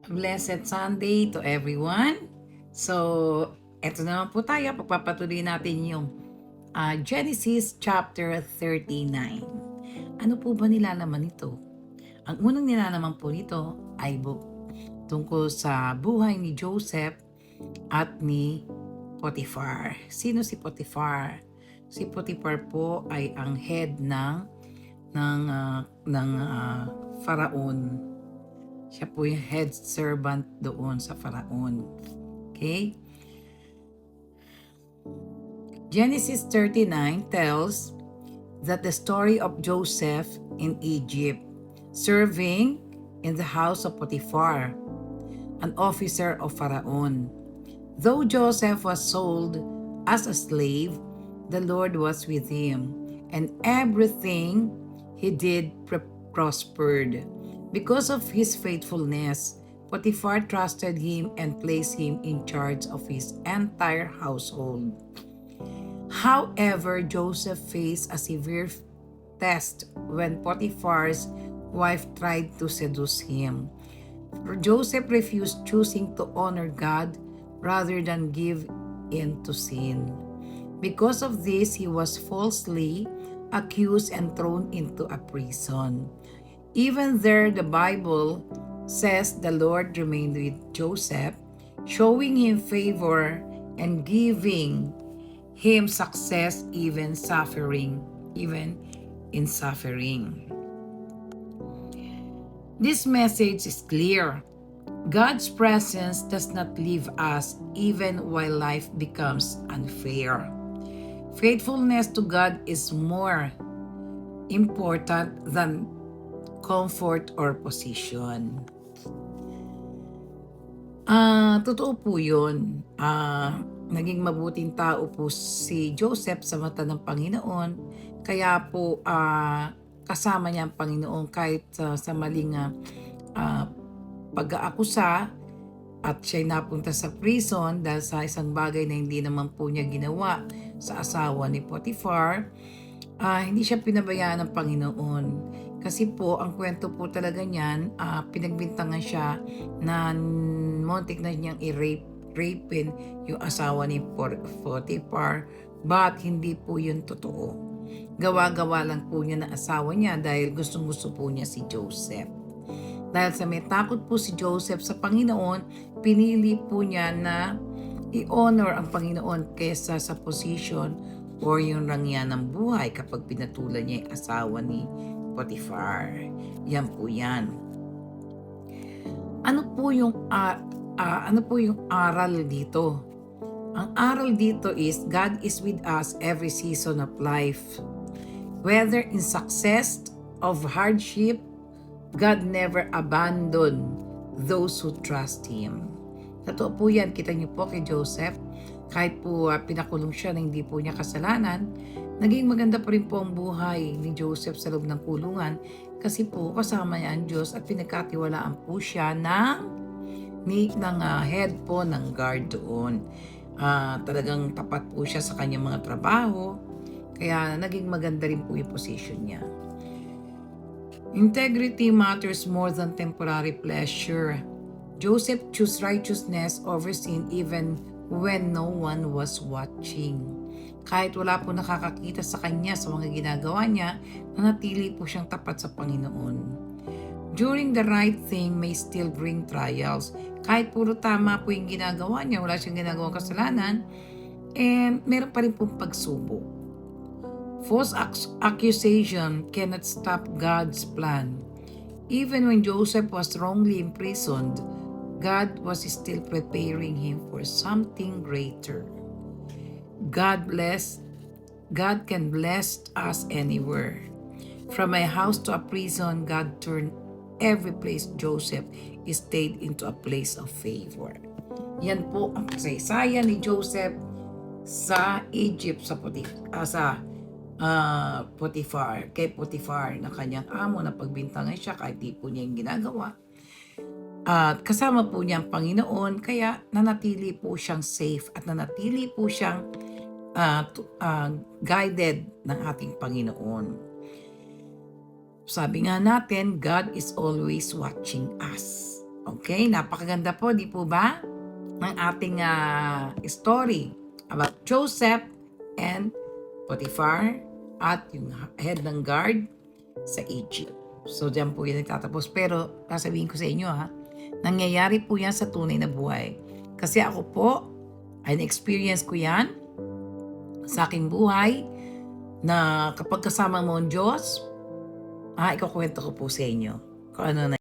Blessed Sunday to everyone. So, eto naman po tayo. Pagpapatuloy natin yung Genesis chapter 39. Ano po ba nilalaman nito? Ang unang nilalaman po nito ay tungkol sa buhay ni Joseph at ni Potiphar. Sino si Potiphar? Si Potiphar po ay ang head ng Faraon. Siya po yung head servant doon sa Faraon. Okay? Genesis 39 tells that the story of Joseph in Egypt, serving in the house of Potiphar, an officer of Faraon. Though Joseph was sold as a slave, the Lord was with him, and everything he did prospered. Because of his faithfulness, Potiphar trusted him and placed him in charge of his entire household. However, Joseph faced a severe test when Potiphar's wife tried to seduce him. Joseph refused, choosing to honor God rather than give in to sin. Because of this, he was falsely accused and thrown into a prison. Even there, the Bible says the Lord remained with Joseph, showing him favor and giving him success even in suffering. This message is clear. God's presence does not leave us even while life becomes unfair. Faithfulness to God is more important than comfort or position. Totoo po yun. Naging mabuting tao po si Joseph sa mata ng Panginoon. Kaya po kasama niya ang Panginoon kahit sa maling pag-aakusa at siya'y napunta sa prison dahil sa isang bagay na hindi naman po niya ginawa sa asawa ni Potiphar. Hindi siya pinabayaan ng Panginoon. Kasi po, ang kwento po talaga niyan, pinagbintangan siya na montik na niyang i-rapin yung asawa ni Potiphar, but hindi po yun totoo. Gawa-gawa lang po niya na asawa niya dahil gustong-gusto po niya si Joseph. Dahil sa may takot po si Joseph sa Panginoon, pinili po niya na i-honor ang Panginoon kaysa sa position or yung rangya ng buhay kapag pinatulan niya yung asawa ni Potiphar. Yan po yan. Ano po yung aral dito? Ang aral dito is God is with us every season of life. Whether in success of hardship, God never abandon those who trust Him. Totoo po yan. Kita niyo po kay Joseph, kahit po pinakulong siya na hindi po niya kasalanan, naging maganda pa rin po ang buhay ni Joseph sa loob ng kulungan kasi po kasama niya ang Diyos at pinagkatiwalaan po siya ng head po ng guard doon. Talagang tapat po siya sa kanyang mga trabaho, kaya naging maganda rin po yung position niya. Integrity matters more than temporary pleasure. Joseph chose righteousness over sin even when no one was watching. Kahit wala po nakakakita sa kanya sa mga ginagawa niya, nanatili po siyang tapat sa Panginoon. Doing the right thing may still bring trials. Kahit puro tama po yung ginagawa niya, wala siyang ginagawang kasalanan, meron pa rin pong pagsubok. False accusation cannot stop God's plan. Even when Joseph was wrongly imprisoned, God was still preparing him for something greater. God can bless us anywhere. From a house to a prison, God turned every place Joseph stayed into a place of favor. Yan po ang kasaysayan ni Joseph sa Egypt sa Potiphar, kay Potiphar na kanyang amo na pagbintangan siya kahit di po niya yung ginagawa. At kasama po niya ang Panginoon, kaya nanatili po siyang safe at nanatili po siyang guided ng ating Panginoon. Sabi nga natin, God is always watching us. Okay? Okay, napakaganda po, di po ba? Ng ating story about Joseph and Potiphar at yung head ng guard sa Egypt. So, diyan po yan nagtatapos. Pero, sasabihin ko sa inyo nangyayari po yan sa tunay na buhay. Kasi ako po, ay na-experience ko yan sa aking buhay na kapag kasama mo ang Diyos, ikukwento ko po sa inyo kung ano na